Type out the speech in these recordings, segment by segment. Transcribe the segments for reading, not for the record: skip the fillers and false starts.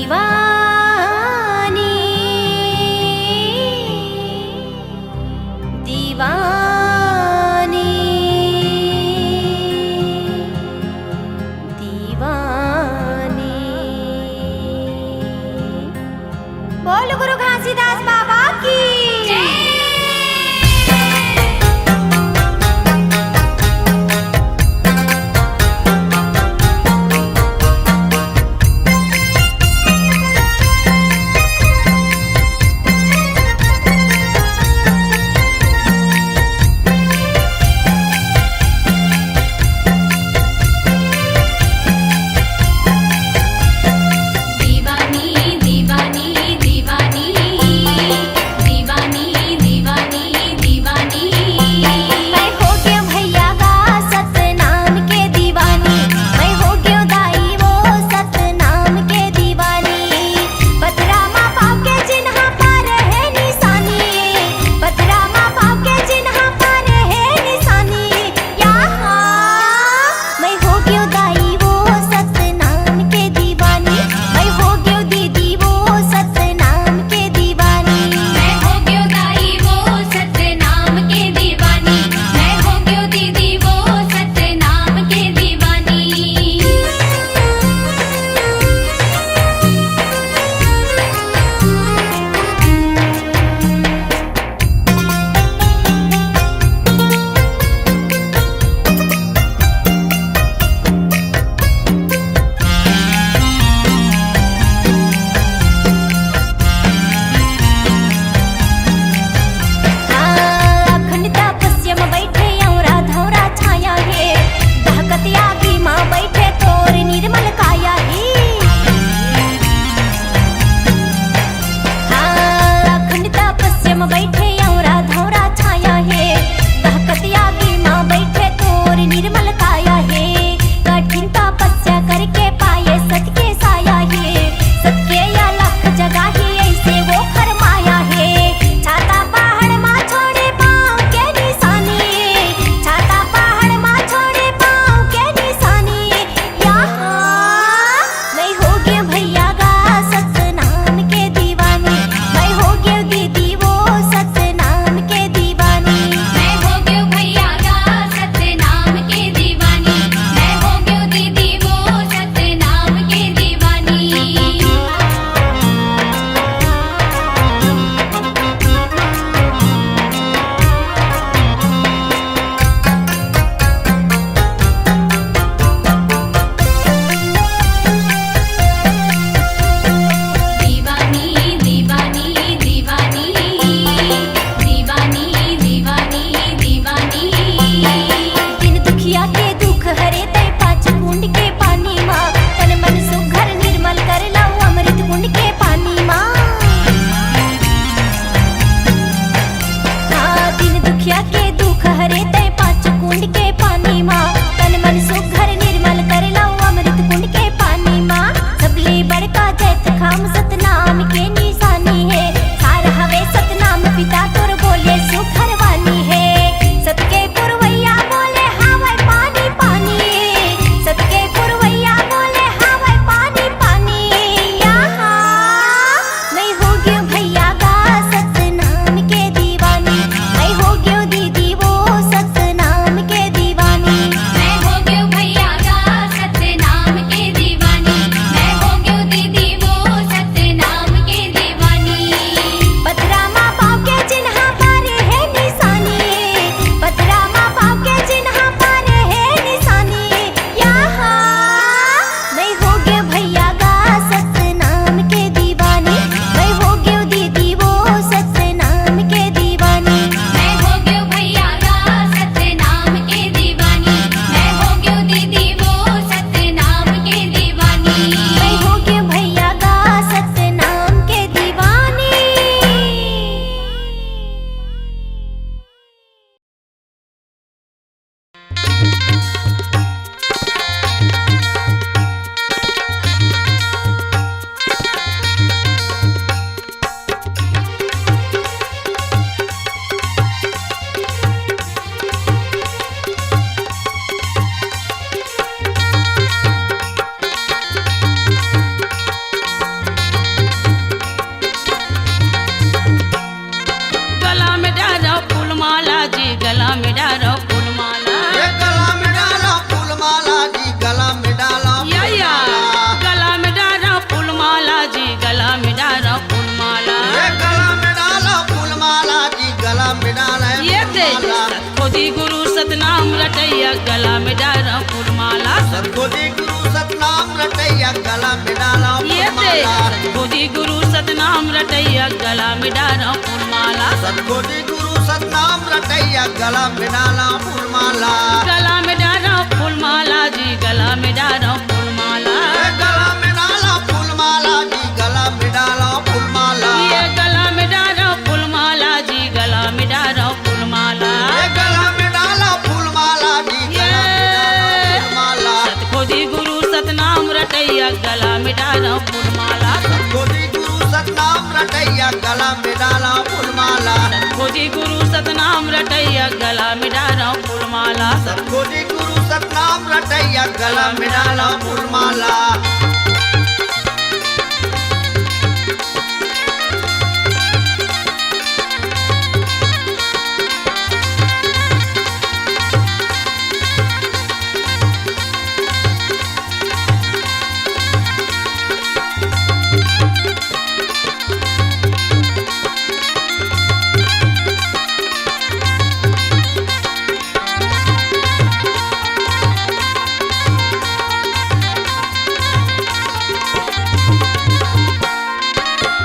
दीवानी दीवानी दीवानी। बोल गुरु घासीदास बाबा की सतनाम रटैया गला में डाला फूलमाला। सतखोजी गुरु सतनाम रटैया गला में डाला ये दे फूलमाला। सतखोजी गुरु सतनाम रटैया गला में डाला फूलमाला। सतखोजी गुरु सतनाम रटैया गला में डाला फूलमाला। गला में डाला फूलमाला जी गला में डाला फूलमाला। गला में डाला फूलमाला जी गला में डाला फूलमाला। ये गला में डाला फूलमाला जी गला में डाला फूलमाला। गला में डाला फूलमाला जी गला में डाला फूलमाला। सतखोजी गुरु सतनाम रटैया गला में डाला फूलमाला। सतखोजी गुरु सतनाम रटैया गला में डाला फूलमाला। सतखोजी गुरु सतनाम रटैया गला में डाला फूलमाला। सतखोजी गुरु सतनाम रटैया गला में डाला फूलमाला।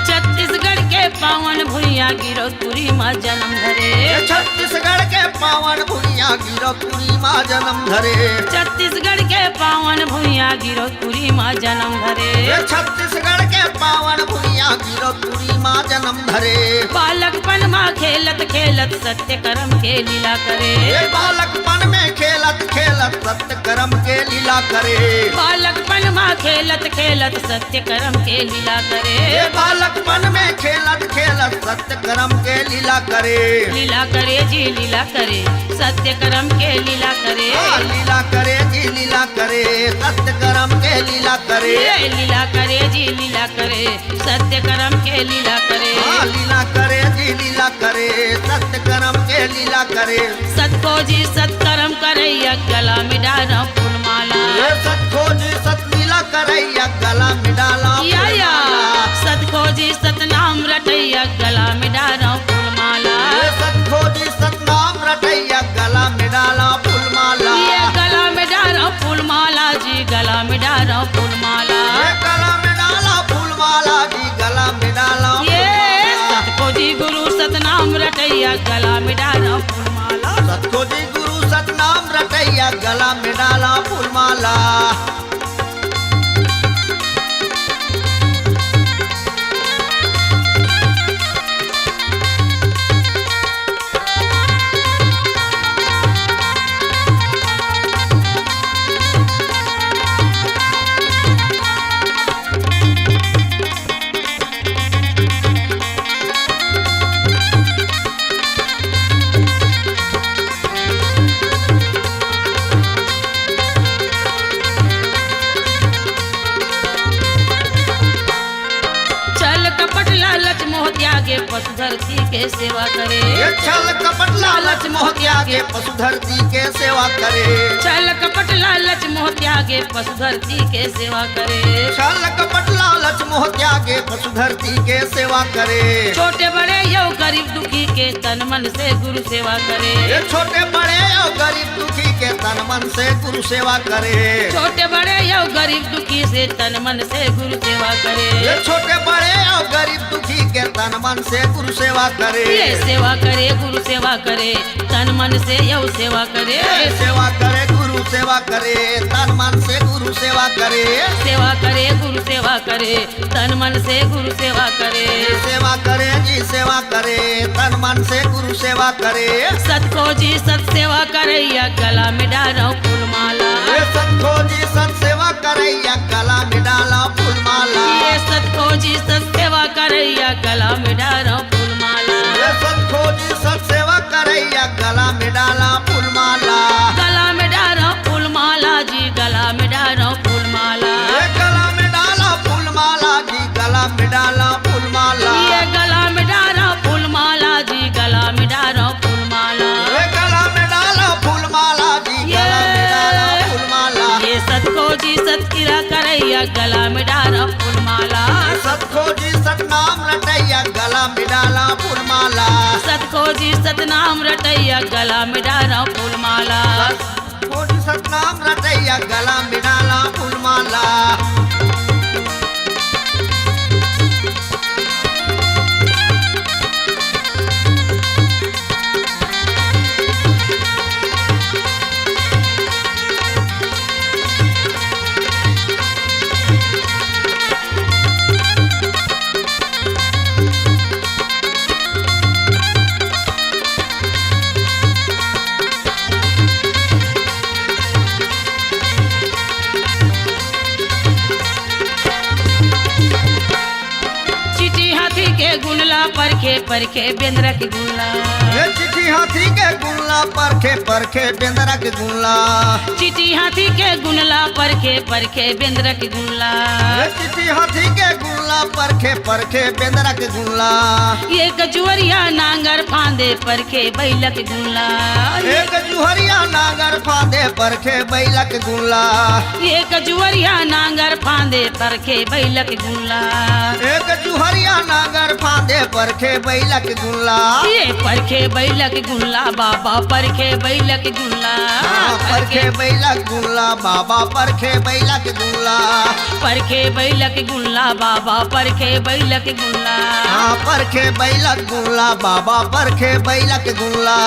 छत्तीसगढ़ के पावन भुइया गिरौदपुरी माँ जन्म धरे। छत्तीसगढ़ के पावन भुइया गिरौदपुरी माँ जन्म धरे। छत्तीसगढ़ के पावन भुइया गिरौदपुरी माँ जन्म धरे। छत्तीसगढ़ के पावन भुइया गिरौदपुरी माँ जन्म धरे। बालकपन माँ खेलत खेलत सत्य कर्म के लीला करे। बालकपन में खेलत खेलत सत्य कर्म के लीला करे। बालकपन माँ खेलत खेलत सत्य कर्म के लीला करे। बालकपन में खेलत खेलत सत्य कर्म के लीला करे। लीला करे जी लीला करे सत्य कर्म के लीला करे। लीला करे जी लीला करे सत्य कर्म के लीला करे। लीला करे जी लीला करे सत्य कर्म के लीला करे। लीला करे जी लीला करे सत्य कर्म के लीला करे। सतखोजी सत्कर्म करैया गला में डाला फूलमाला। सतखोजी सतलीला करैया गला में डाला या सतखोजी सतनाम रटैया गला में डाला फूलमाला। सतखोजी सतनाम रटैया गला में डाला फूलमाला। ये गला में डाला फूलमाला जी गला में डाला फूलमाला। गला में डाला फूलमाला जी गला में डाला ये सतखोजी गुरु सतनाम रटैया गला में डाला फूलमाला। सतखोजी गुरु सतनाम रटैया गला में डाला फूलमाला। छल कपट लालच मोह त्यागे पशु धरती के सेवा करे। छल कपट लालच मोह त्यागे पशु धरती के सेवा करे। छल कपट लालच मोह त्यागे पशु धरती के सेवा करे। छल कपट लालच मोह त्यागे पशु धरती के सेवा करे। छोटे बड़े यो गरीब दुखी के तन मन से गुरु सेवा करे। ये छोटे बड़े और गरीब दुखी के तन मन से गुरु सेवा करे। छोटे बड़े यो गरीब दुखी से तन मन से गुरु सेवा करे। ये छोटे बड़े और गरीब दुखी के तन मन से गुरु सेवा करे। ये सेवा करे गुरु सेवा करे तन मन से यो सेवा करे। ये सेवा करे गुरु सेवा करे तन मन से गुरु सेवा करे। सेवा करे गुरु सेवा करे तन मन से गुरु सेवा करे। सेवा करे जी सेवा करे तन मन से गुरु सेवा करे। सतखोजी सत सेवा करैया गला में डाला फूलमाला। ये सतखोजी सत सेवा करैया गला में डाला फूलमाला। ये सतखोजी सत सेवा करैया गला में डाला फूलमाला। ये सतखोजी सत सेवा करैया गला में डाला फूलमाला। गला में डाला फूलमाला जी गला में डाला फूलमाला। ये गला में डाला फूलमाला जी गला में डाला फूलमाला। ये गला में डाला फूलमाला जी गला में डाला फूलमाला। ये गला में डाला फूलमाला जी गला में डाला फूलमाला। ये सतखोजी सतकिरा करैया गला में डाला फूलमाला। सतखोजी सतनाम रटैया गला में डाला फूलमाला। सत खोजी सतनाम रटैया गला में डारा फूलमाला। खोजी सतनाम रटैया गला में डाला फूलमाला। चिट्ठी हाथी के गुनला परखे परखे बेंद्रा के गुनला। ये चिट्ठी हाथी के गुनला परखे परखे बेंदरा के गुनला। चिट्ठी हाथी के गुनला परखे परखे बेंद्रा के गुनला। ये चिट्ठी हाथी के गुनला परखे परखे बेंदरा के गुनला। ये कजुअरिया नांगर फांदे परखे बैला के गुनला। एक जुहरिया नागर फांदे परखे बैला के गुनला। ये कजुअरिया नांगर फांदे परखे बैला के गुनला। एक जुहरिया नागर फांदे परखे बैला के गुनला। ये परखे बैला के गुनला बाबा परखे बैला के गुनला। परखे बैला के गुनला बाबा परखे बैला के गुनला। परखे बैला के गुनला बाबा परखे बैला के गुनला। परखे बैला के गुनला बाबा परखे बैला के गुनला।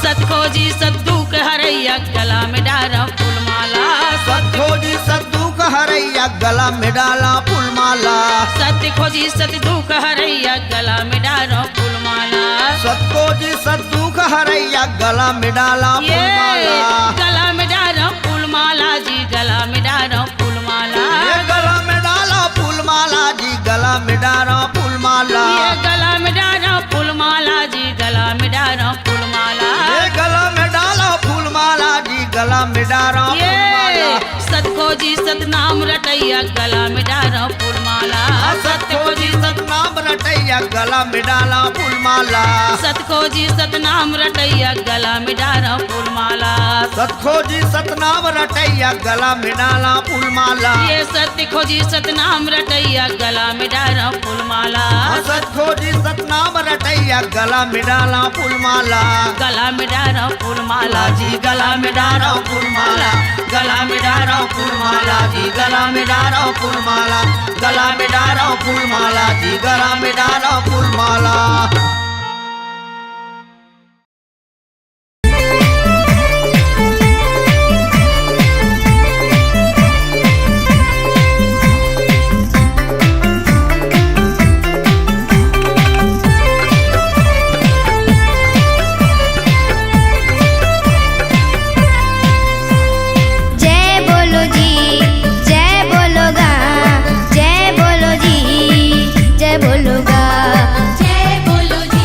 सत खोजी सत दुख हरैया गला में डारा फूलमाला। सत खोजी सत दुख हरैया गला में डाला फूलमाला। सत्य खोजी सत दुख हरैया गला में डारा फूलमाला। सत खोजी सत दुख हरैया गला में डाला ये फूलमाला। गला में डारा फूलमाला जी गला में डारा फूलमाला। ये गला में डाला फूलमाला जी गला में डाला फूलमाला। ये गला में डारा फूलमाला जी गला में डारा फूलमाला। ये गला में डाला फूलमाला जी गला में डाला ये फूलमाला। सत खोजी सतनाम रटैया गला में डारा फूलमाला। सत खोजी सतनाम रटैया गला में डाला फूलमाला। सत खोजी सतनाम रटैया गला में डारा फूलमाला। सत खोजी सतनाम रटैया गला में डाला फूलमाला। ये सत्य खोजी सतनाम रटैया गला में डारा फूलमाला। सत खोजी सतनाम रटैया गला में डाला फूलमाला। गला में डारा फूलमाला जी गला में डारा फूलमाला। गला में डाला फूलमाला जी गला में डाला फूलमाला। गला में डाला फूलमाला जी गला में डाला फूलमाला। जय बोलो जी जय बोलो गा जय बोलो जी जय बोलो गा जय बोलो जी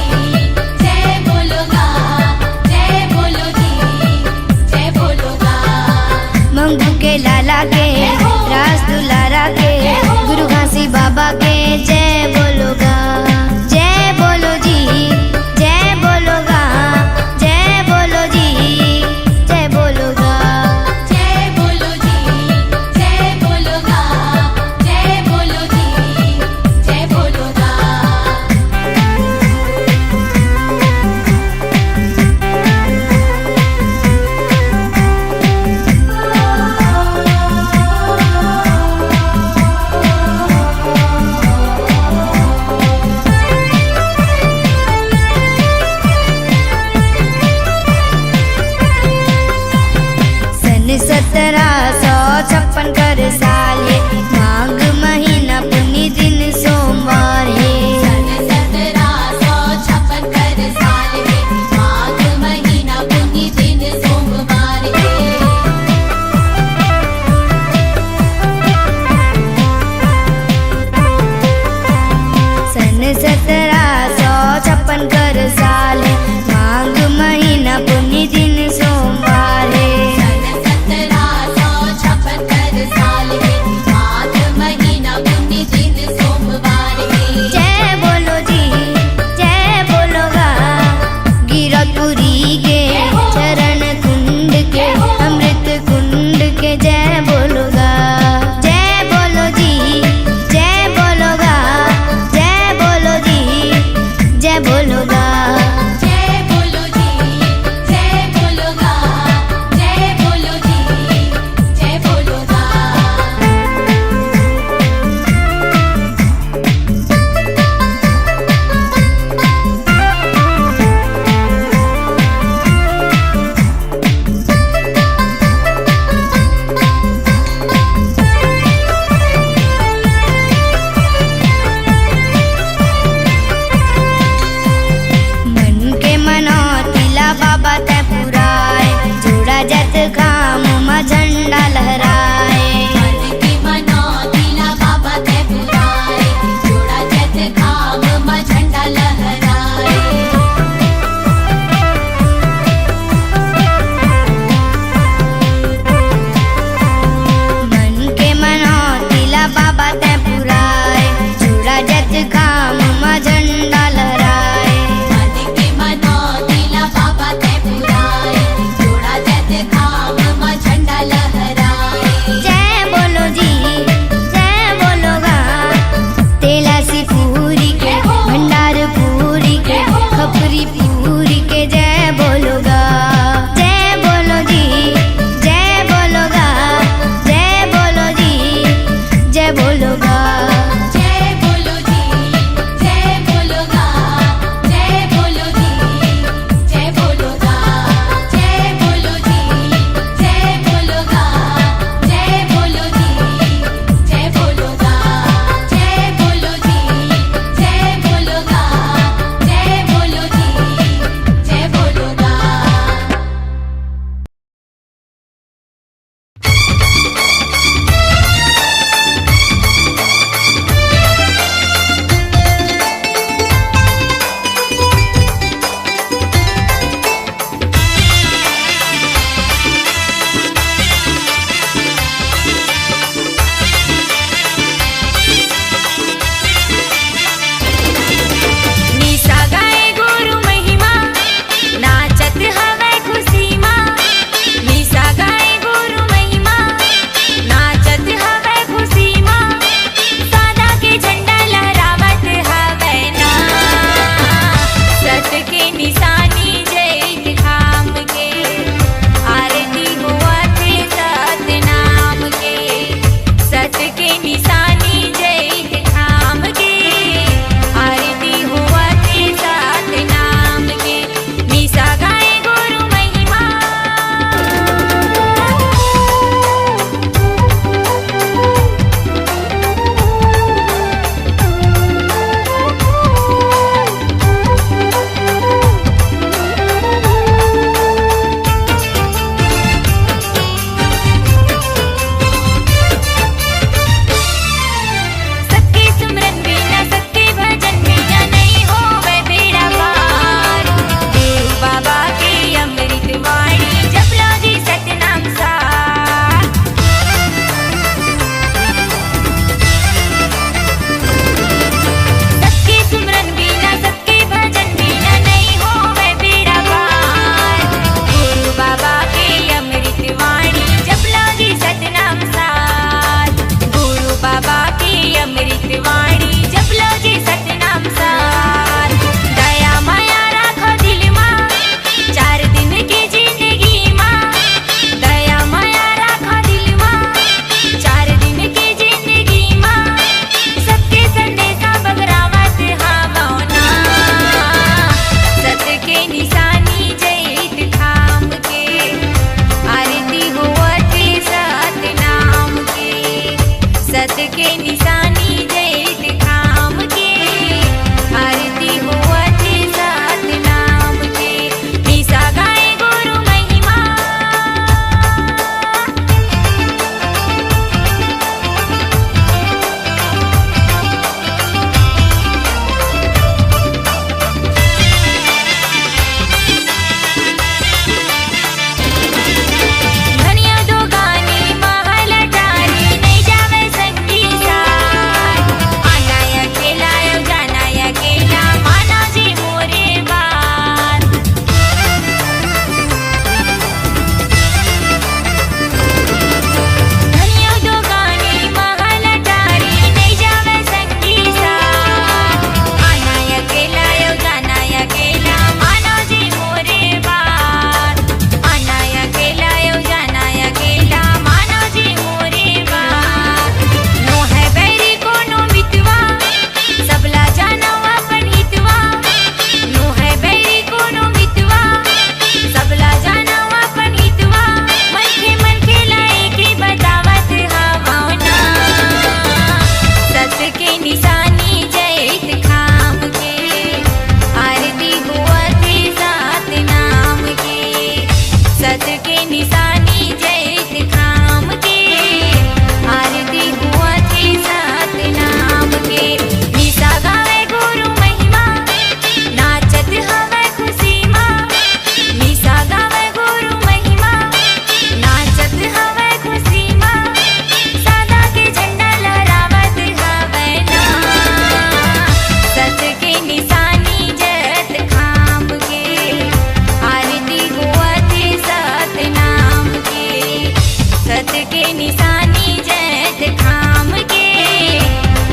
निशानी जैत खाम के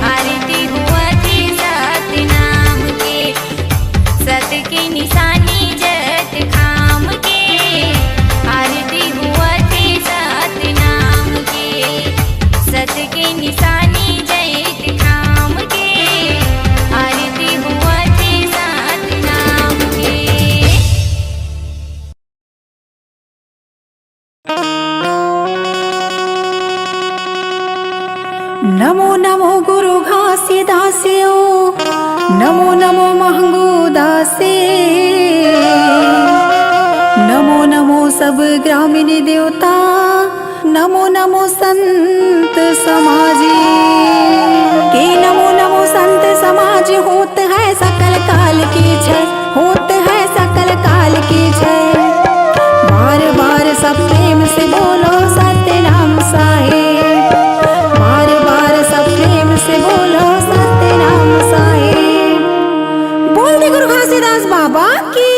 आरती हुआ थी सत्य नाम के। सत की निशानी जैत खाम के आरती हुआ थी सत्य नाम के। सत की निशानी जैत खाम के आरती हुआ थी सत्य नाम के। नमो नमो गुरु घासीदास्यो, नमो नमो महंगू दासे। नमो नमो सब ग्रामीण देवता, नमो नमो संत समाजी के। नमो नमो संत समाज होत है सकल काल की जय, होत है सकल काल की जय। बार बार सब प्रेम से बोलो सत्य नाम साहेब, बार बार सब प्रेम से बोलो सत्य नाम साहेब। बोल दे गुरु घासीदास बाबा की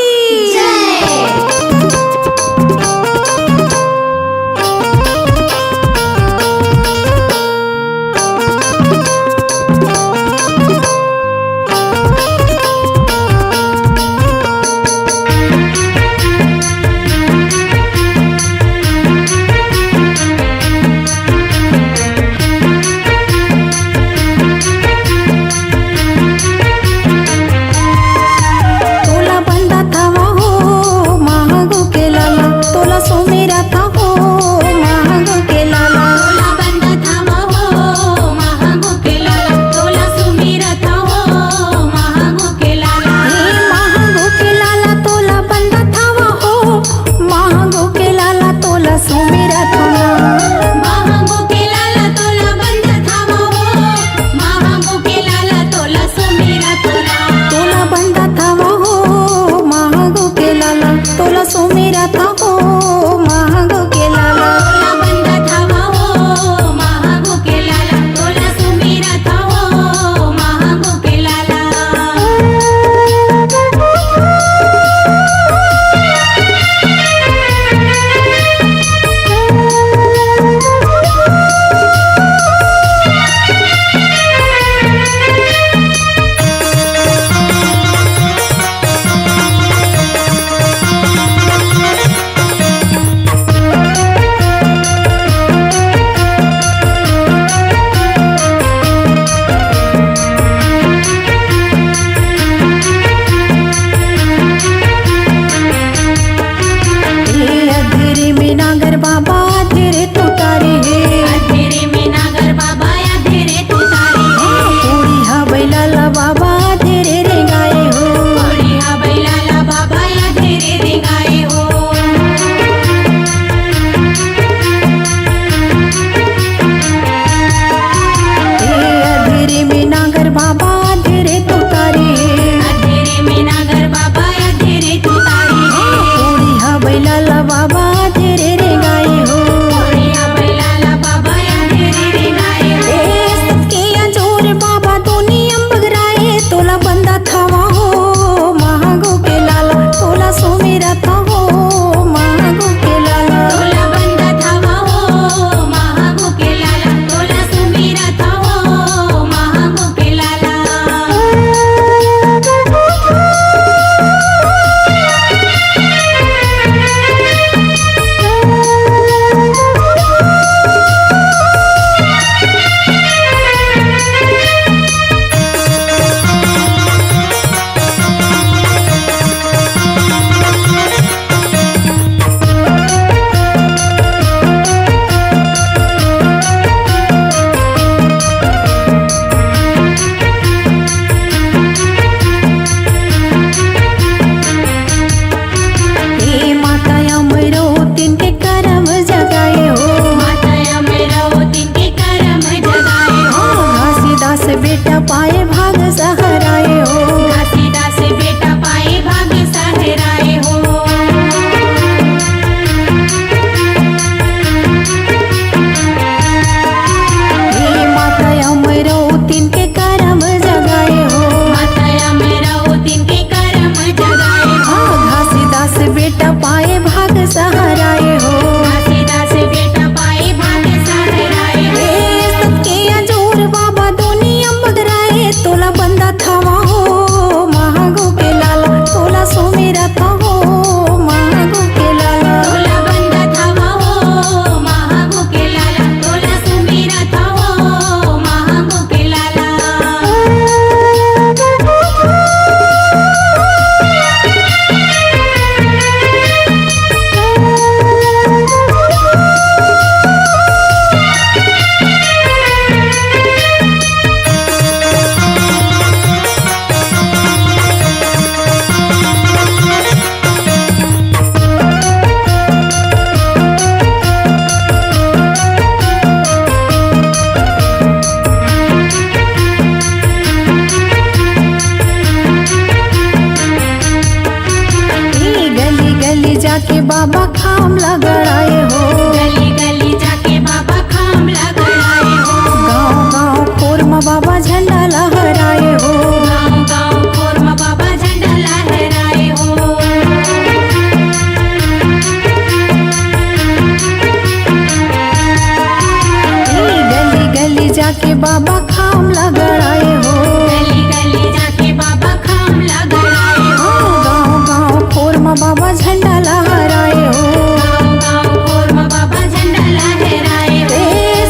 जाके बाबा खाम लगड़ाए हो, गली गली जाके बाबा खाम लगड़ाए हो, गाँव गाँव फोर में बाबा झंडा लहराए हो, गाँव गाँव भोर में बाबा झंडा लहराए हो,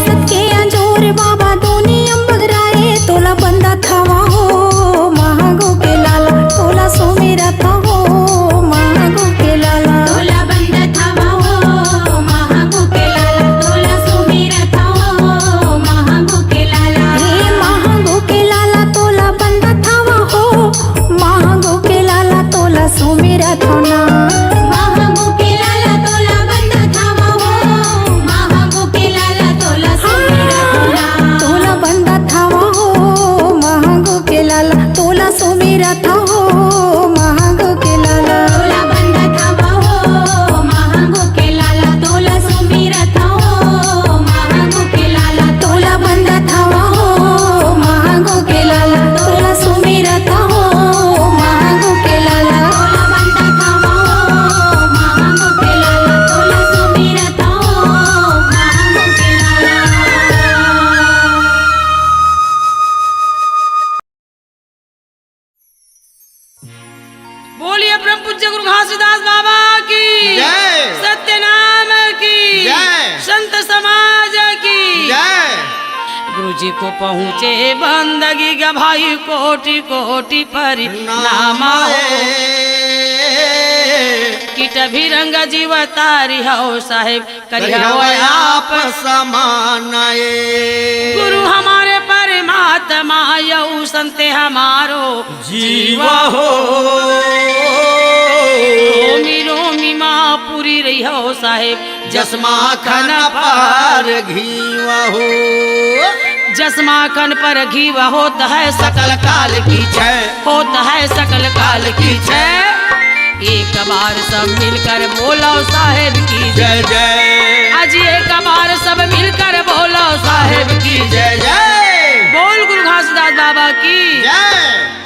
सबके अंजोर बाबा दुनिया बगराए, तोला बंदा थावा हो महागो के लाला, तोला सुमेरा था हो महागो के लाला, तोला बंदा थावा हो महागो के लाला, तोला सुमेरा था हो महागो के लाला, हे महागो के लाला तोला बंदा थावा हो महागो के लाला, तोला सुमेरा था ना, महागो के लाला तोला बंदा थावा हो महागो के लाला, तोला सुमेरा था ना, तोला बंदा थावा हो महागो के लाला, तोला सुमेरा था हो महागो के लाला, तोला बंदा थावा हो महागो के लाला, तोला सुमेरा था हो महागो के लाला, तोला बंदा थावा हो महागो के लाला, तोला सुमेरा था हो महागो के लाला, तोला बंदा थावा हो महागो के लाला, तोला सुमेरा था हो महागो के लाला। बोलिए परम पूज्य गुरु घासीदास बाबा की जय। सत्य नाम की जय। संत समाज की जय। गुरु जी को पहुँचे बंदगी का भाई कोटि कोटि पर नामा किट भी रंग जीव तारी हो साहेब करिया आप समानाए गुरु हमारे परमात्मा यऊ संत हमारो जीवा हो रोमी रोमी माँ पूरी रही हो साहेब जसमा खन पार घीवा हो जसमा खन पर घी होता है सकल काल की जय। होता है सकल काल की जय एक बार सब मिलकर बोलो साहेब की जय जय आज एक बार सब मिलकर बोलो साहेब की जय जय बोल गुरु घासीदास बाबा की जय।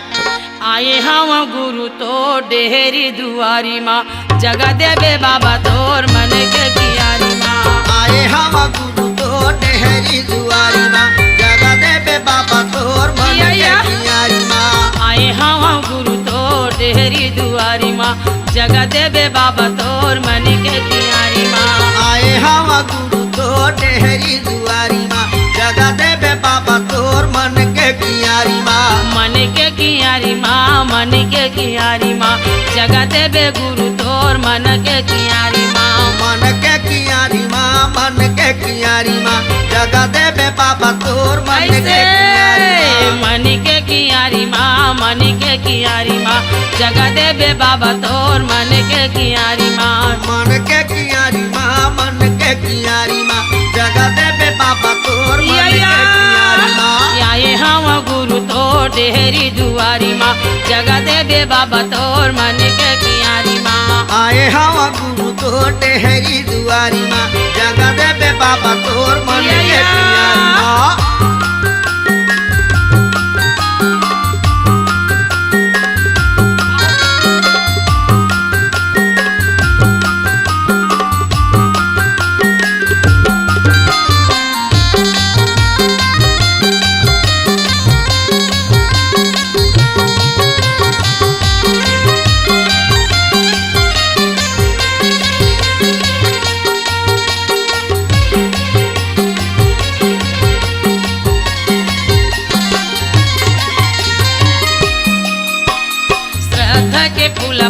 आए हम गुरु तो डेहरी दुआरी माँ जगह देवे बाबा तोर मन के कियारी माँ आए हम गुरु तो डेहरी दुआरी माँ जगह देवे बाबा तोर मन के कियारी माँ आए हम गुरु तो डेहरी दुआरी माँ जगह देवे बाबा तोर मन के कियारी माँ आए हम गुरु तो डेहरी दुआरी माँ जगह देवे बाबा तोर मन के कियारी माँ मन के कियारी माँ मन के कियारी माँ जगह देवे गुरु तोर मन के कियारी माँ मन के कियारी माँ मन के कियारी माँ जगह देवे बाबा तोर मन के कियारी माँ मन के कियारी माँ मन के कियारी माँ जगह देवे बाबा तोर मन के कियारी माँ मन के कियारी माँ मन के कियारी माँ जगह देवे बाबा तोर मन के कियारी माँ आए हम गुरु तो डेहरी दुआरी माँ जगह देवे बाबा तोर मन के कियारी माँ आए हम गुरु तो डेहरी दुआरी माँ जगह देवे बाबा तोर मन के कियारी माँ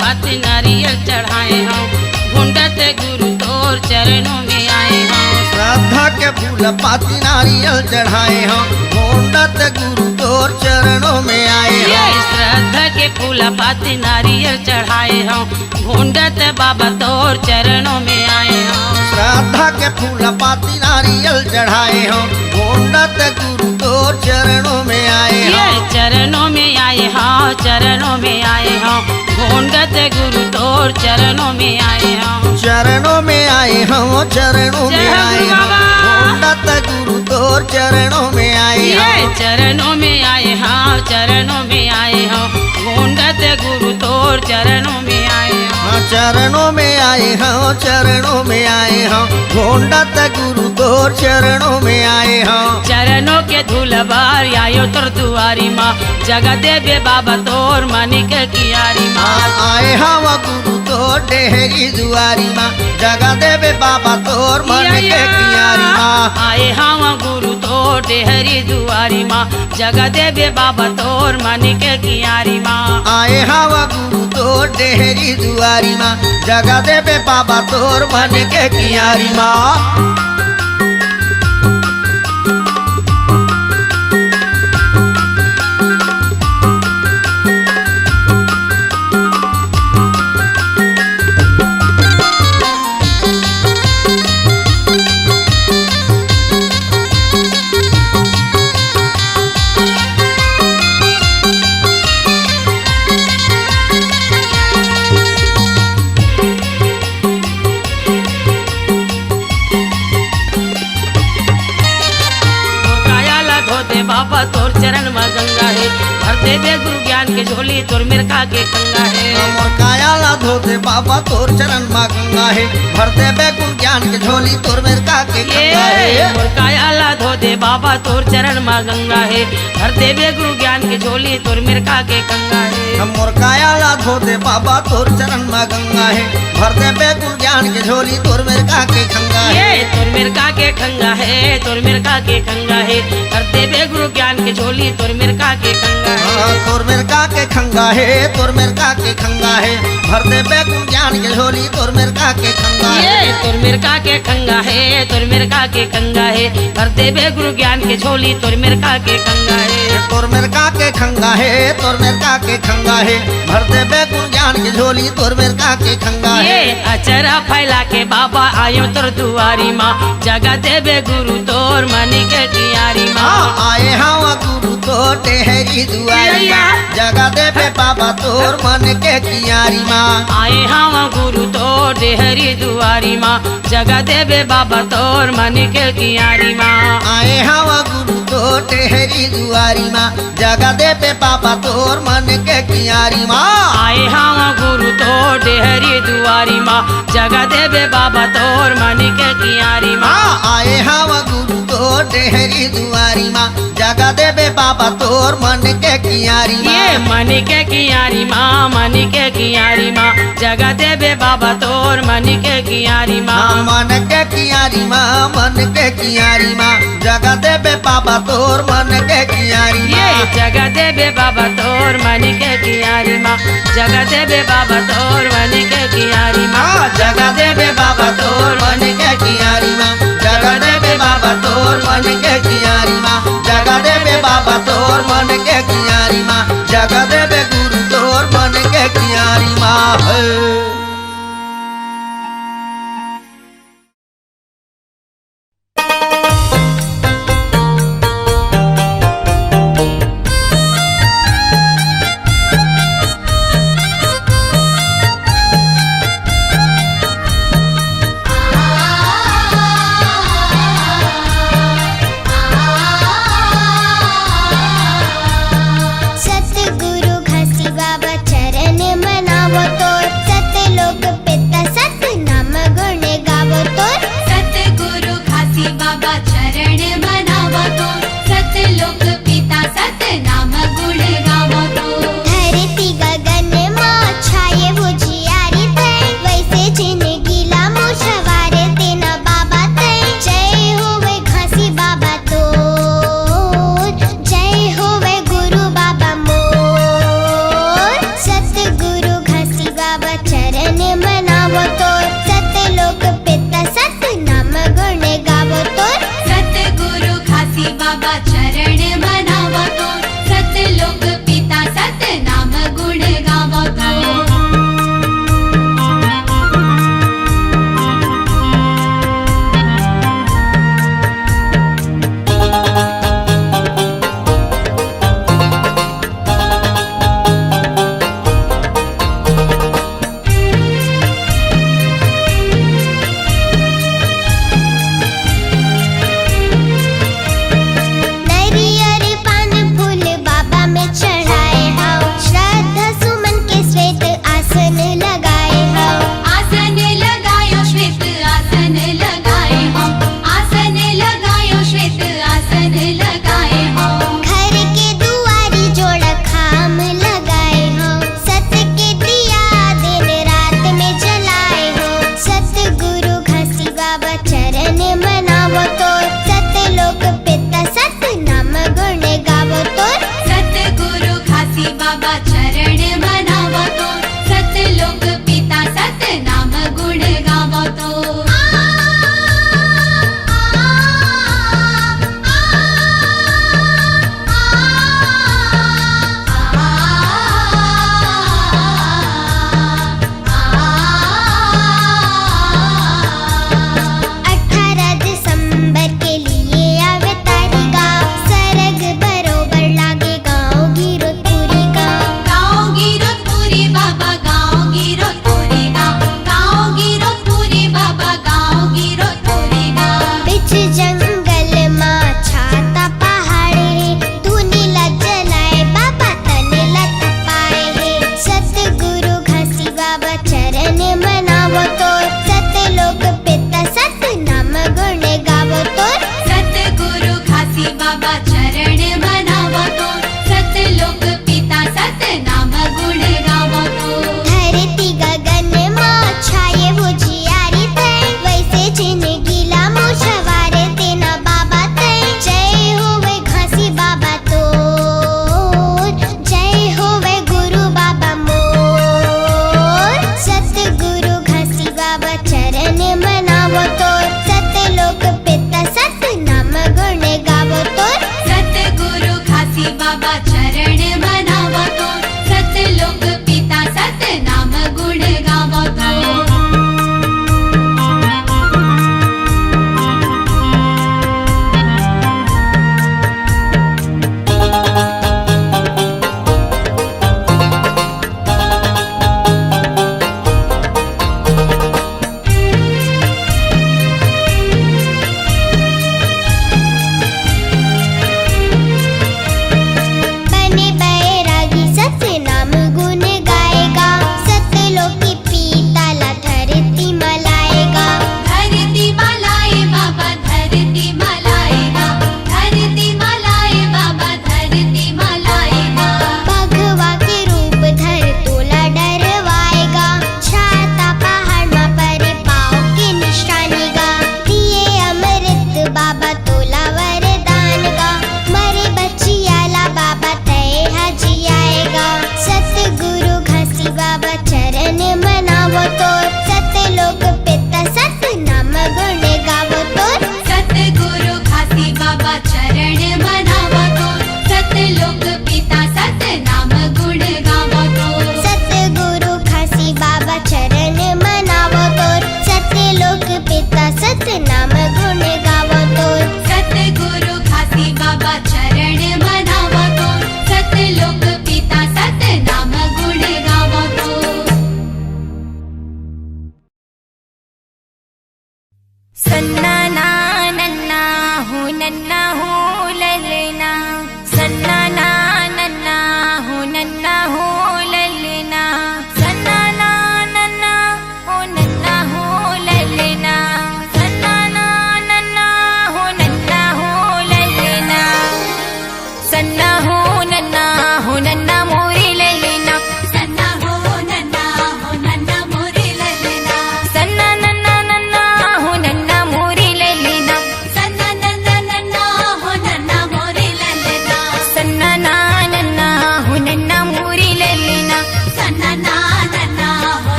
पाती नारियल चढ़ाए हम घुंडत गुरु तोर चरणों में आए हम श्रद्धा के फूल पाती नारियल चढ़ाए हम घोंडत गुरु तोर चरणों में आए ये हम श्रद्धा के फूल पाती नारियल चढ़ाए हम घुंडत बाबा तोर चरणों में आए हम श्रद्धा के फूल पाती नारियल चढ़ाए हम घोंडत गुरु तोर चरणों में आए ये हम चरणों में आए हाँ चरणों में आए हम घोंडत गुरु तोर चरणों में आए हम चरणों में आए हम चरणों में जय हो आए गुरु हम बाबा। घोंडत गुरु तोर चरणों में आए ये हम चरणों में आए हाँ चरणों में आए हम घोंडत गुरु तोर चरणों में आए हम चरणों में आए हाँ चरणों में आए हाँ ढूंढत गुरु तोर चरणों में आए हाँ चरणों के धूल बार आयो तोर दुआरी माँ जगह देवे बाबा तोर मानिक कियारी माँ आए हाँ वा गुरु तोर डेहरी दुआरी माँ जगह देवे बाबा तोर मन के कियारी माँ आए हाँ गुरु तो डेहरी दुआरी माँ जगह देवे बाबा तोर मानिक कियारी माँ आए हाँ वा गुरु तोर डेहरी दुआरी माँ जगह देवे बाबा तोर मन के कियारी माँ बाबा तोर चरण में गंगा है भर देवे गुरु ज्ञान के झोली तोर मिर्खा के कंगा है मोर काया धोते बाबा तोर चरण में गंगा है भर देवे गुरु ज्ञान के झोली तोर मिर्खा के कंगा है मोर काया धोते बाबा तोर चरण में गंगा है भर देवे गुरु ज्ञान के झोली तोर मिर्खा के कंगा है मोर काया धोते बाबा तोर चरण में गंगा है भर देवे गुरु ज्ञान के झोली तोर मिर्खा के कंगा है तोर मिर्खा के कंगा है तोर मिर्खा के कंगा है भर देवे गुरु ज्ञान के झोली तोर मिर्खा के कंगा है तोर मिर्खा के खंगा है तोर मिर्खा के खंगा है भर देवे गुरु ज्ञान के झोली तोर मिर्खा के खंगा है तोर मिर्खा के खंगा है तोर मिर्खा के खंगा है भर देवे गुरु ज्ञान के झोली तोर मिर्खा के खंगा है तोर मिर्खा के खंगा है तोर मिर्खा के खंगा है भर देवे गुरु ज्ञान के झोली तोर मिर्खा के खंगा है अचरा फैला के बाबा आयो तोर दुआरी माँ जगह देवे गुरु तोर मानिक कियारी माँ आए हाँ गुरु तो डेहरी दुआरी माँ जगह देवे बाबा तोर मन के कियारी माँ आए हाँ गुरु तो डेहरी दुआरी माँ जगह देवे बाबा तोर मानिक कियारी माँ आए हाँ गुरु तो डेहरी दुआरी माँ जगह देवे बाबा तोर मन के कियारी माँ आए हाँ गुरु तो डेहरी दुआरी माँ जगह देवे बाबा तोर मानिक कियारी माँ आए हाँ गुरु तो डेहरी दुआरी माँ जगह देवे बाबा तोर मन के कियारी माँ ये मानिक कियारी माँ मानिक कियारी माँ जगह देवे बाबा तोर मानिक कियारी माँ मन के कियारी माँ मन के कियारी माँ जगह देवे बाबा तोर मन के कियारी ये जगह देवे बाबा तोर मानिक कियारी माँ जगह देवे बाबा तोर मानिक कियारी माँ जगह देवे बाबा तोर मन के कियारी माँ जगह देवे बाबा तोर मन के कियारी माँ जगह देवे बाबा तोर मन के कियारी माँ जगह देवे गुरु तोर मन के कियारी माँ सतगुरु घासी बाबा चरण मनावो तोर सत लोक पिता सत नाम गुण गावो तोर सतगुरु घासी बाबा चरण मनावो तो सत लोक पिता सत नाम गुण गावो तो धरती गगन में छाये उजियारी तै वैसे जिंदगी ला मुछवारे तेना बाबा तै जय होवे घासी बाबा तोर जय होवे गुरु बाबा मोर सतगुरु घासी बाबा चरण मनावो तोर सत लोक पिता सत नाम गुण गावो तोर सतगुरु घासी बाबा चरण मनावो तो सत लोक पिता सत नाम गुण गावो तो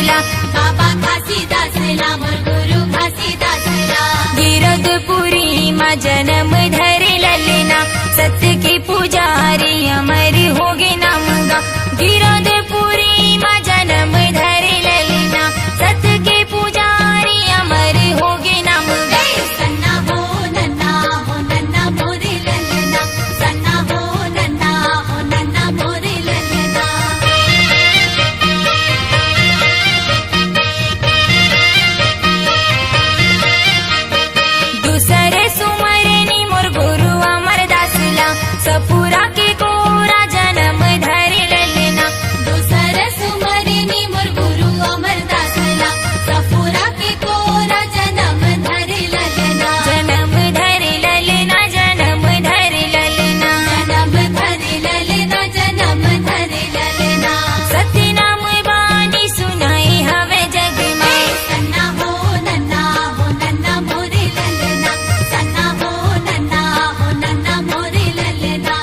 दासला बाबा घासीदासला मोर गुरु घासीदासला गिरधपुरी मा जन्म धरे ललना सत्य की पुजारी अमर होगे नाम गा गिरधपुरी मा जन्म धरे ललना सत्य के पुजारी अमर होगे नाम गा सन्ना हो नन्ना मोरे ललना सन्ना हो नन्ना मोरे ललना दूसरे सुमरनी मोर गुरु अमर दासला सपुरा के कोरा जन्म धरे ललना दूसर सुमरनी मोर गुरु अमर दासला सफुरा के कोरा जन्म धरे ललना जन्म धरे ललना जन्म धरे ललना जन्म धरे ललना सत्य नाम बानी सुनाई हवे जग में सन्ना हो नन्ना मोरे ललना सन्ना हो नन्ना मोरे ललना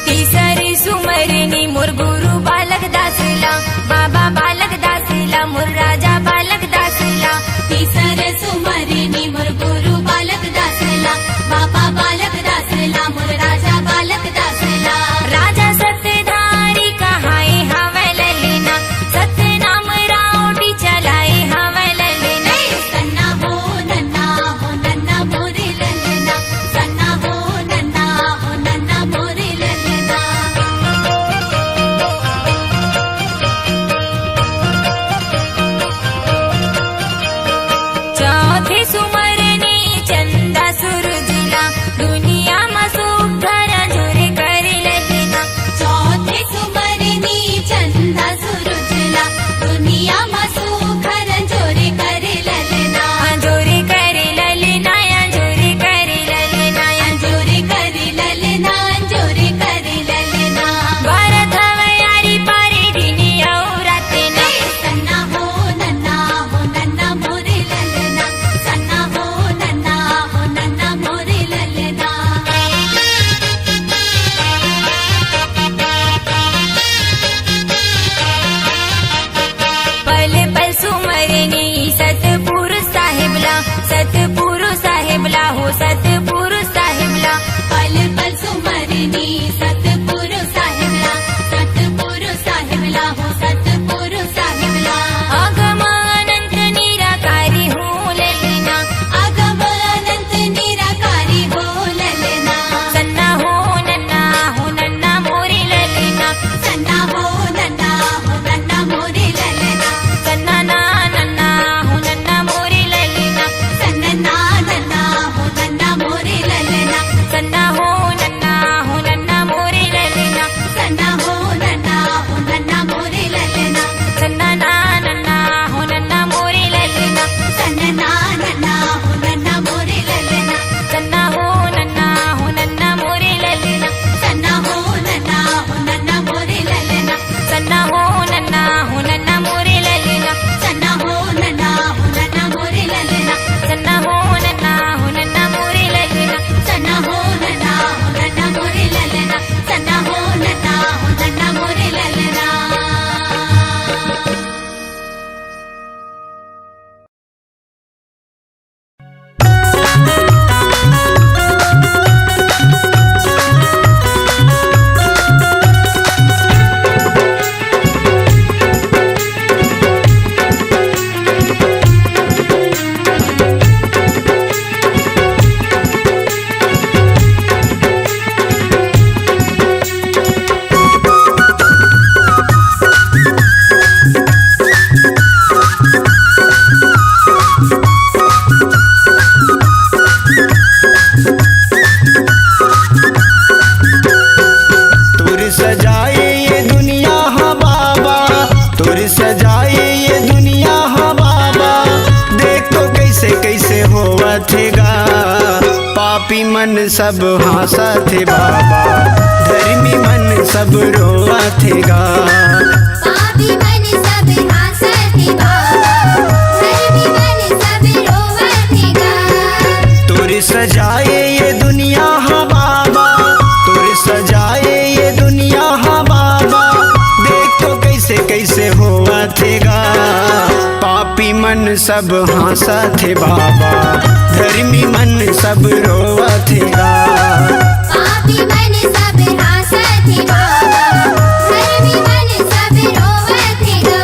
तीसरे सुमरनी मोर गुरु बालक दासला बाबा बालक दासला मोर राजा बालक दासला तीसर सुमरनी मोर गुरु बालक दासला बाबा बालक दासला मोर राजा बालक दासला राजा सत्यधारी कहाए हवे ललना सत्य नाम राउटी चलाए हवे ललना सन्ना हो नन्ना मोरे ललना सन्ना हो नन्ना मोरे ललना चौथे सुमरनी चंदा सूरजला दुनिया में सुख जोरे करे ललना चौथे सुमरनी चंदा सुरुजला दुनिया मा सुखर जोरे करे ललना जोरे करे ललना जोरे करे ललना जोरे करे ललना जोरे करे ललना भारत हवयारी पारे दिनी और राते ना सन्ना हो नन्ना मोरे ललना सन्ना हो नन्ना मोरे ललना पल पल सुमरनी सतपुरुष साहेबला सतपुरुष साहेबला हो सतपुरुष साहेबला पल पल सुमरनी सतपुरु साहिबला हो सतपुरु साहिबला आगम अनंत निराकारी हो ललना अगम अनंत निराकारी हो ललना सन्ना हो नन्ना मोरे ललना सन्ना हो नन्ना मोरे ललना सन्ना नन्ना हो नन्ना मोरे ललना सन्ना हो नन्ना मोरे ललना सन्ना हो नन्ना मोरे ललना सन्ना हो नन्ना मोरे ललना सन्ना नन्ना हो नन्ना मोरे ललना सन्ना हो नन्ना मोरे ललना सन्ना हो नन्ना मोरे ललना सन्ना हो नन्ना मोरे ललना सन्ना हो नन्ना मोरे ललना सन्ना हो नन्ना मोरे ललना सन्ना हो नन्ना मोरे ललना सन्ना हो नन्ना मोरे ललना सन्ना हो नन्ना मोरे ललना पापी मन सब हंसा थे बाबा, धर्मी मन सब रोआ थेगा। पापी मन सब हंसत थे बाबा, धर्मी मन सब रोवत थेगा। तोरी सजाए ये दुनिया हा बाबा, मन सब हंसत बाबा, धर्मी मन सब रोवत गा। पापी मन सब हंसत बाबा, धर्मी मन सब रोवत गा।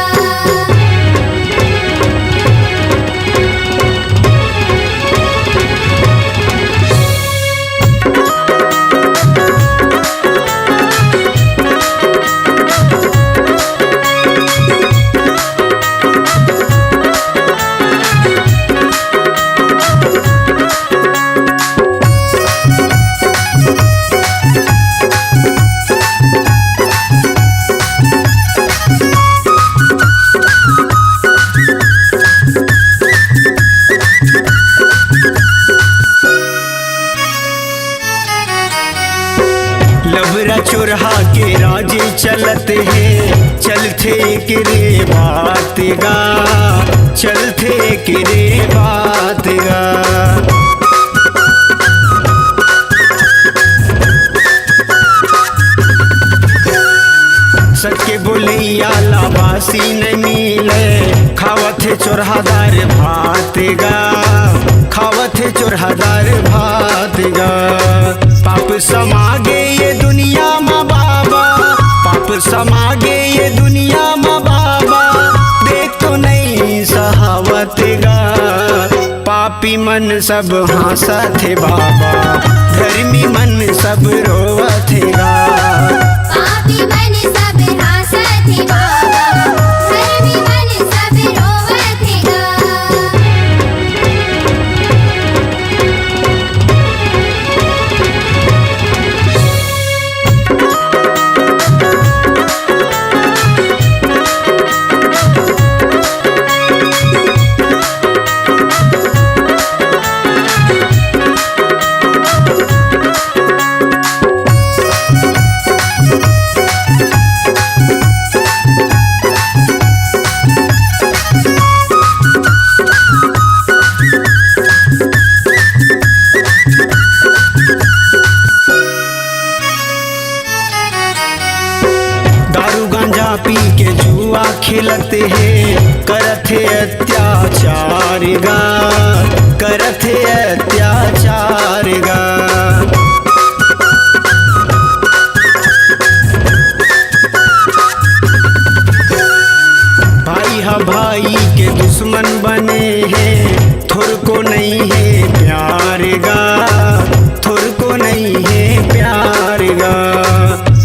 लबरा चुरहा के राजे चलत है, चलते के रे बात गा, चलते के रे बात गा। सके बोलैया लाबासी न मिले, खावत है चोरहादार भात गा, खावत है चोरहादार भात गा। पाप समागे ये दुनिया में बाबा, पाप समागे ये दुनिया में बाबा, देख तो नहीं सहावत गा। पापी मन सब हंसत बाबा, धर्मी मन सब रोवत गा। पापी मन सब हंसत बाबा, धर्मी मन सब रोवत गा। दारू गांजा पी के जुआ खेलते हैं, करत है अत्याचार गा, करत है अत्याचार गा। भाई हा भाई के दुश्मन बने हैं, थोर को नहीं है प्यार गा, थोर को नहीं है प्यार गा।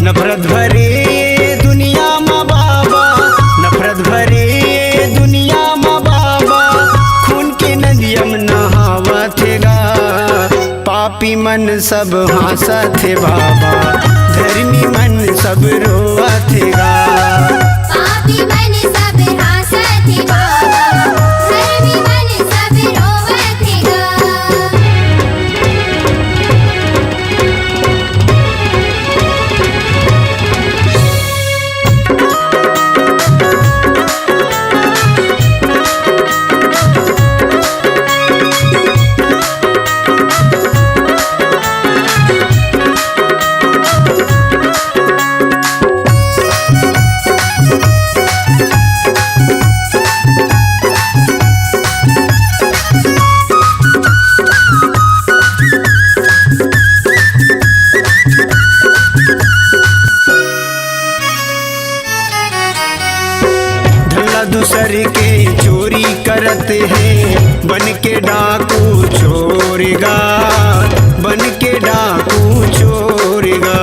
नफरत भरे दुनिया में बाबा, नफरत भरे दुनिया में बाबा, खून के नदिया में नहावत गा। पापी मन सब हंसत बाबा, धर्मी मन सब रोवत गा। पापी मन सब हंसत बाबा, धर्मी मन सब रोवत गा। दूसर के चोरी करते हैं, बन के डाकू चोरेगा, बन के डाकू चोरेगा।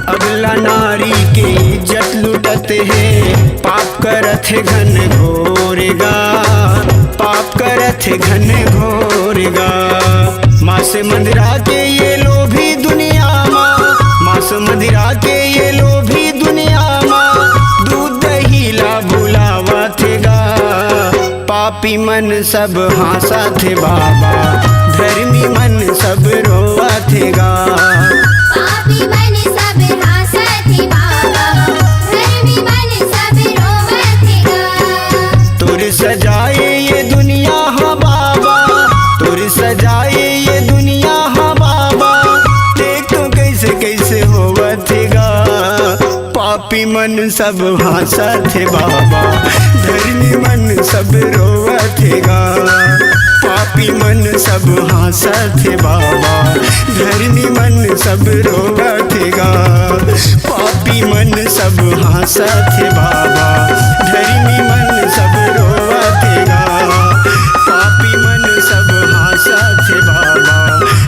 अगला नारी के इज्जत लुटते हैं, पाप करत है घन घोरेगा, पाप करत है घन घोरेगा। मास मंदिरा के ये लोभी दुनिया माँ, मास मंदिरा के ये लोभी दुनिया माँ, दूध दही ला बुलावत गा। पापी मन सब हंसत बाबा, धर्मी मन सब रोवत गा। पापी मन सब हंसत बाबा, धर्मी मन सब रोवत गा। तोर सजाए ये दुनिया हा बाबा, तोर सजाए ये दुनिया हा बाबा, देख तो कैसे कैसे होवत पापी मन सब हंसत है बाबा, धर्मी मन सब रोवत है गा। पापी मन सब हंसत है बाबा, धर्मी मन सब रोवत है गा। पापी मन सब हंसत है बाबा, धर्मी मन सब रोवत है गा। पापी मन सब हंसत है बाबा,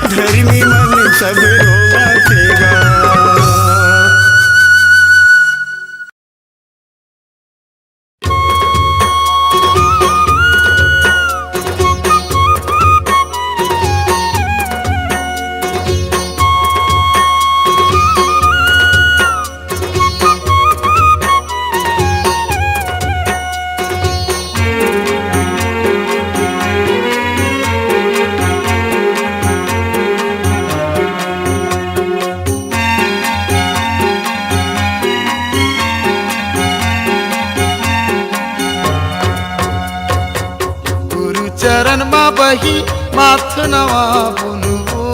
धर्मी मन सब रोवत है गा। चरण मा बही माथ नवा बुनवो,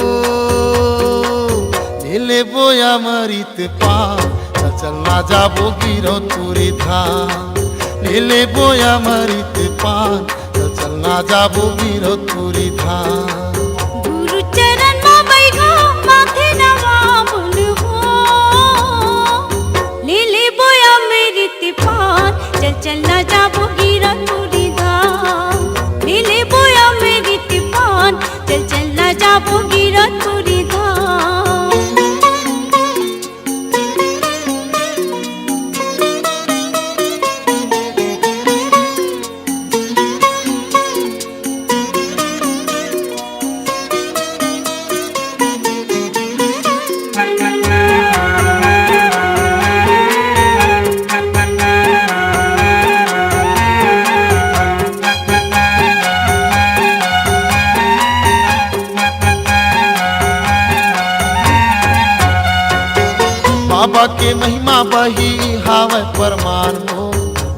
ले बोया मरित पा चलना जाबो गिरो तुरी धाम। ले बोया मरित पान चलना जाबो गिरो तुरी धाम। गुरु चरण मा बैठो माथे नवा बुनवो, ले बोया मेरी तिपान चल ना जाबो गिरा तुरी धाम। ले बोया मेरी तिपान चल ना जाबो गिरा तुरी धाम। बाबा के महिमा बही हावे परमान हो,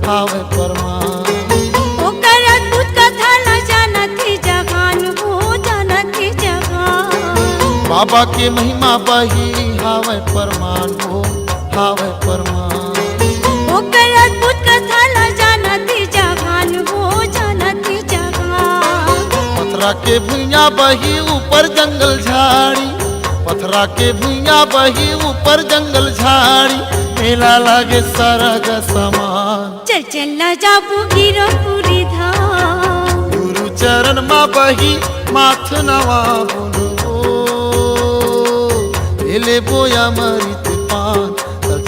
हावे परमान। ओकर अद्भुत कथा न जानत ही जहान हो, जानत ही जहान। बाबा के महिमा बही हावे परमान हो, हावे परमान। ओकर अद्भुत कथा न जानत ही जहान हो, जानत ही जहान। पथरा के भुइया बही ऊपर जंगल झाड़ी, पथरा के भुइया बही ऊपर जंगल झाड़ी। मेला लागे सरग समान, चल चल न जाबू गिरो पूरी धाम। गुरु चरण मा बही माथ नवा बुनवो, ले बोया मरित पान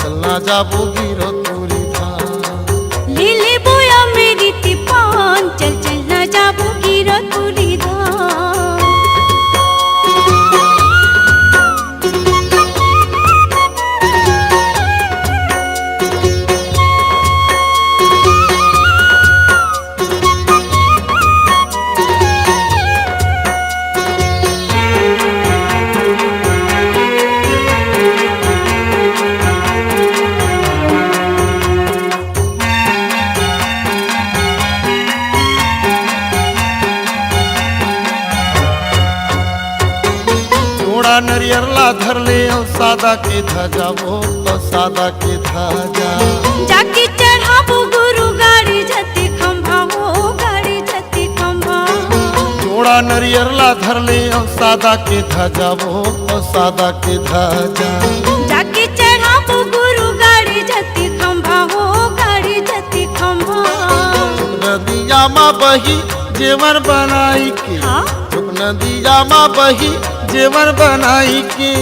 चलना जाबो गिरो तुरी धाम। ले बोया मेरी तिपान चल चल न जाबू गिरो पूरी धाम। नरियर ला धर ले और सादा के ध्वजा वो, और सादा के ध्वजा। जाके चढ़ाबो गुरु गाड़ी जति खंभा हो, गाड़ी जति खंभा। जोड़ा नरियर ला धर ले और सादा के ध्वजा वो, और सादा के ध्वजा। जाके चढ़ाबो गुरु गाड़ी जति खंभा हो, गाड़ी जति खंभा। नदिया माँ बही जेवर बनाई के, हाँ? नदिया माँ बही जेवर बनाई के,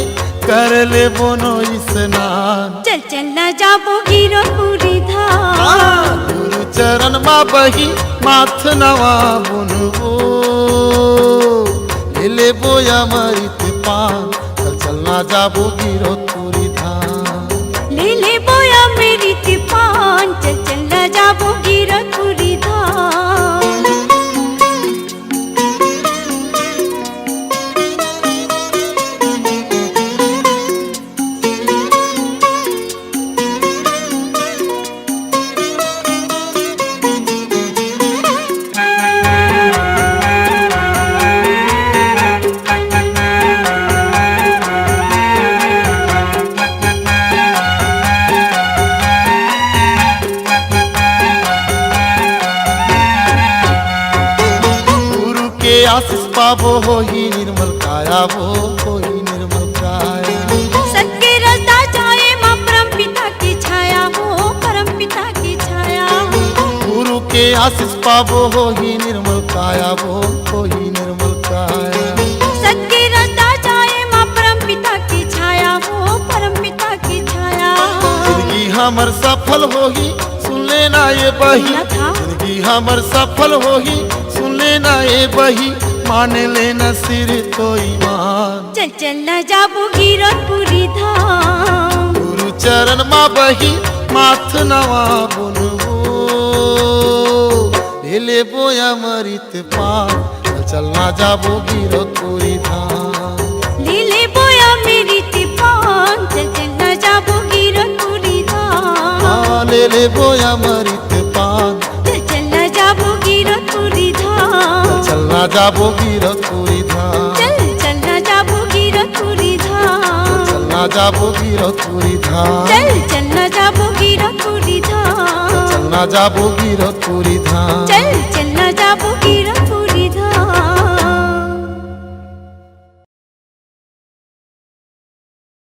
कर ले बोनो स्नान। चल चल न जाबो गिरो पूरी धाम। गुरु चरण मा बही माथ नवा बुनवो, ले बोया मरित पान चलना जाबो गिरो तुरी धाम। ले बोया मेरी तिपान चल चल न जाबो गिरो पूरी धाम। पाबो होही निर्मल काया वो होही निर्मल काया सत्य रता जाए माँ परम पिता की छाया हो परम पिता की छाया गुरु के आशीष पाबो होही निर्मल काया वो होही निर्मल काया सत्य रता जाए माँ परम पिता की छाया हो परम पिता की छाया जिंदगी हमर सफल होही सुन लेना ये बही जिंदगी हमर सफल होही सुन लेना ये बही मान लेना सिर तो ईमान चल चल न जाबो गिरतपुरी धाम गुरु चरण मा बही माथ नवा बुनबो ले बोया मरित पान चलना जाबो गिरतपुरी धाम लीले बोया मेरी तिपान चल चल न जाबो गिरतपुरी धाम ले बोया मरित पान चल चल न जाबो गिरतपुरी धाम चलना जाबो गिरतपुरी धाम चल चल न जाबो गिरतपुरी धाम चलना जाबो गिरतपुरी धाम चल चल न जाबो गिरतपुरी धाम चलना जाबो गिरतपुरी धाम चल चल न जाबो गिरतपुरी